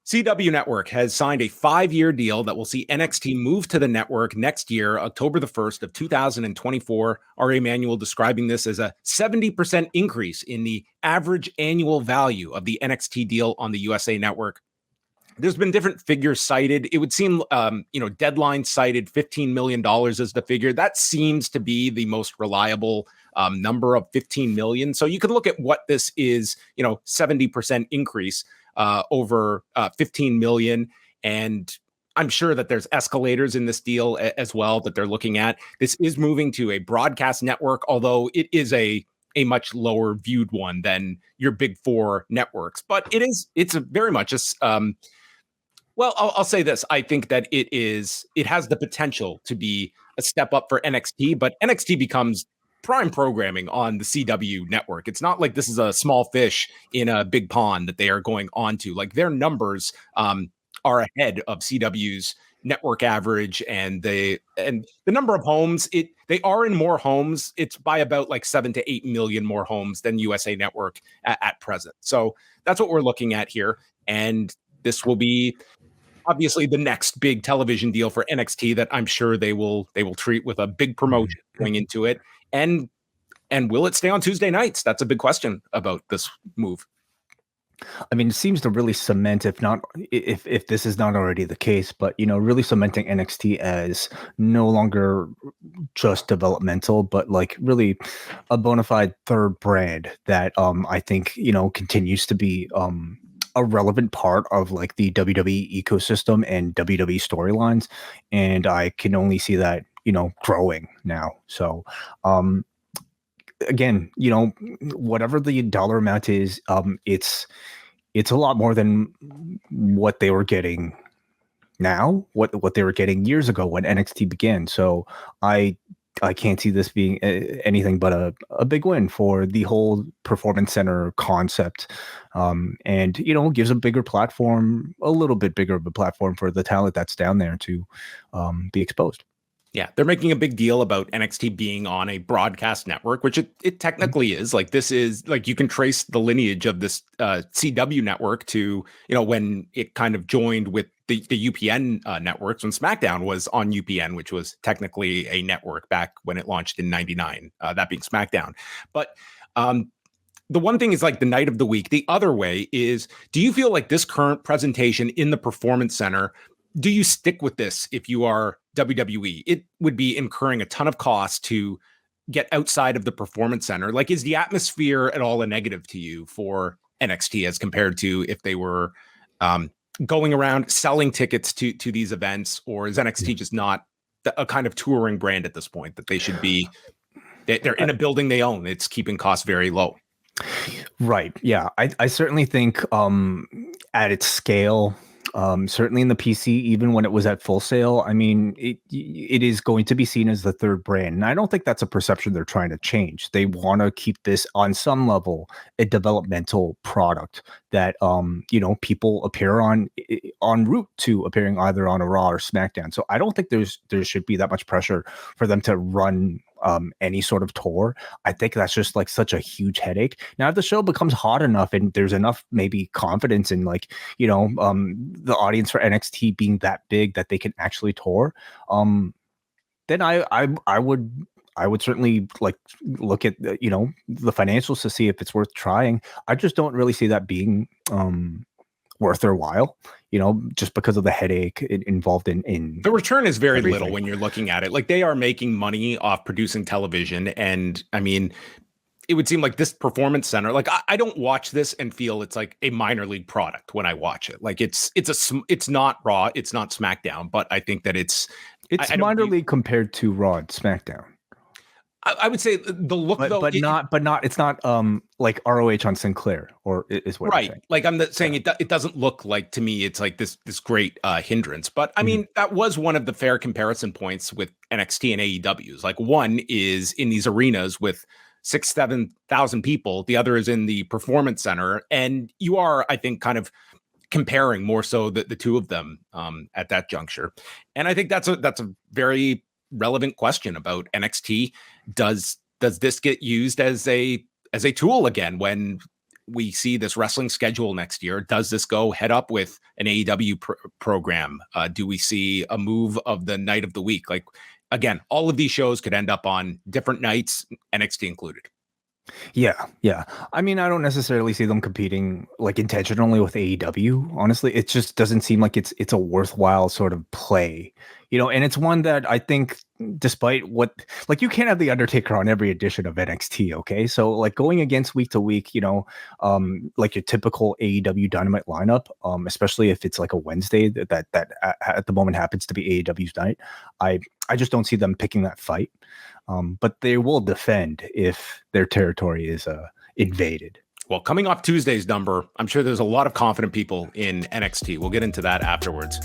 CW Network has signed a 5-year deal that will see NXT move to the network next year, October the 1st of 2024. R.A. Manuel describing this as a 70% increase in the average annual value of the NXT deal on the USA Network. There's been different figures cited. It would seem, Deadline cited $15 million as the figure. That seems to be the most reliable number of 15 million. So you can look at what this is, 70% increase over 15 million. And I'm sure that there's escalators in this deal as well that they're looking at. This is moving to a broadcast network, although it is a much lower viewed one than your big four networks. But it's a very much well, I'll say this. I think that it has the potential to be a step up for NXT, but NXT becomes prime programming on the CW network. It's not like this is a small fish in a big pond that they are going on to. Like their numbers are ahead of CW's network average, and the number of homes, they are in more homes. It's by about like 7 to 8 million more homes than USA Network at present. So that's what we're looking at here. And this will be obviously the next big television deal for NXT that I'm sure they will treat with a big promotion going into it. And will it stay on Tuesday nights? That's a big question about this move. I mean, it seems to really cement, if this is not already the case, but really cementing NXT as no longer just developmental, but like really a bona fide third brand that I think continues to be a relevant part of like the WWE ecosystem and WWE storylines, and I can only see that growing now. So again, whatever the dollar amount is, it's a lot more than what they were getting now, what they were getting years ago when NXT began. So I can't see this being anything but a big win for the whole performance center concept. And, gives a bigger platform, a little bit bigger of a platform for the talent that's down there to be exposed. Yeah, they're making a big deal about NXT being on a broadcast network, which it technically is. Like this is like you can trace the lineage of this CW network to, when it kind of joined with the UPN networks when SmackDown was on UPN, which was technically a network back when it launched in '99, that being SmackDown. But the one thing is like the night of the week. The other way is, do you feel like this current presentation in the Performance Center, do you stick with this if you are WWE? It would be incurring a ton of cost to get outside of the Performance Center. Like, is the atmosphere at all a negative to you for NXT as compared to if they were going around selling tickets to these events? Or is NXT just not a kind of touring brand at this point that they should be? They're in a building they own. It's keeping costs very low. Right. Yeah. I certainly think at its scale, certainly in the PC, even when it was at Full Sail, I mean, it is going to be seen as the third brand. And I don't think that's a perception they're trying to change. They want to keep this on some level a developmental product that, people appear on en route to appearing either on a Raw or SmackDown. So I don't think there should be that much pressure for them to run any sort of tour. I think that's just like such a huge headache. Now, if the show becomes hot enough and there's enough maybe confidence in like, the audience for NXT being that big that they can actually tour, then I would certainly like look at the financials to see if it's worth trying. I just don't really see that being worth their while, just because of the headache involved in the return is very everything. little when you're looking at it. Like they are making money off producing television. And I mean, it would seem like this Performance Center, like I don't watch this and feel it's like a minor league product when I watch it. Like it's not Raw, it's not SmackDown, but I think that it's minor league compared to Raw and SmackDown. I would say the look, but not. It's not like ROH on Sinclair, or is what right. You're saying. Like I'm saying, it doesn't look like to me. It's like this great hindrance. But I mean, that was one of the fair comparison points with NXT and AEW's. Like one is in these arenas with 6,000-7,000 people. The other is in the Performance Center, and you are, I think, kind of comparing more so the two of them at that juncture. And I think that's a very relevant question about NXT. Does this get used as a tool again when we see this wrestling schedule next year, does this go head up with an AEW program? Do we see a move of the night of the week? Like, again, all of these shows could end up on different nights, NXT included. Yeah, yeah. I mean, I don't necessarily see them competing like intentionally with AEW. Honestly, it just doesn't seem like it's a worthwhile sort of play, and it's one that I think, despite what, like, you can't have the Undertaker on every edition of NXT. Okay, so like going against week to week, like your typical AEW Dynamite lineup, especially if it's like a Wednesday that at the moment happens to be AEW's night. I just don't see them picking that fight. But they will defend if their territory is invaded. Well, coming off Tuesday's number, I'm sure there's a lot of confident people in NXT. We'll get into that afterwards.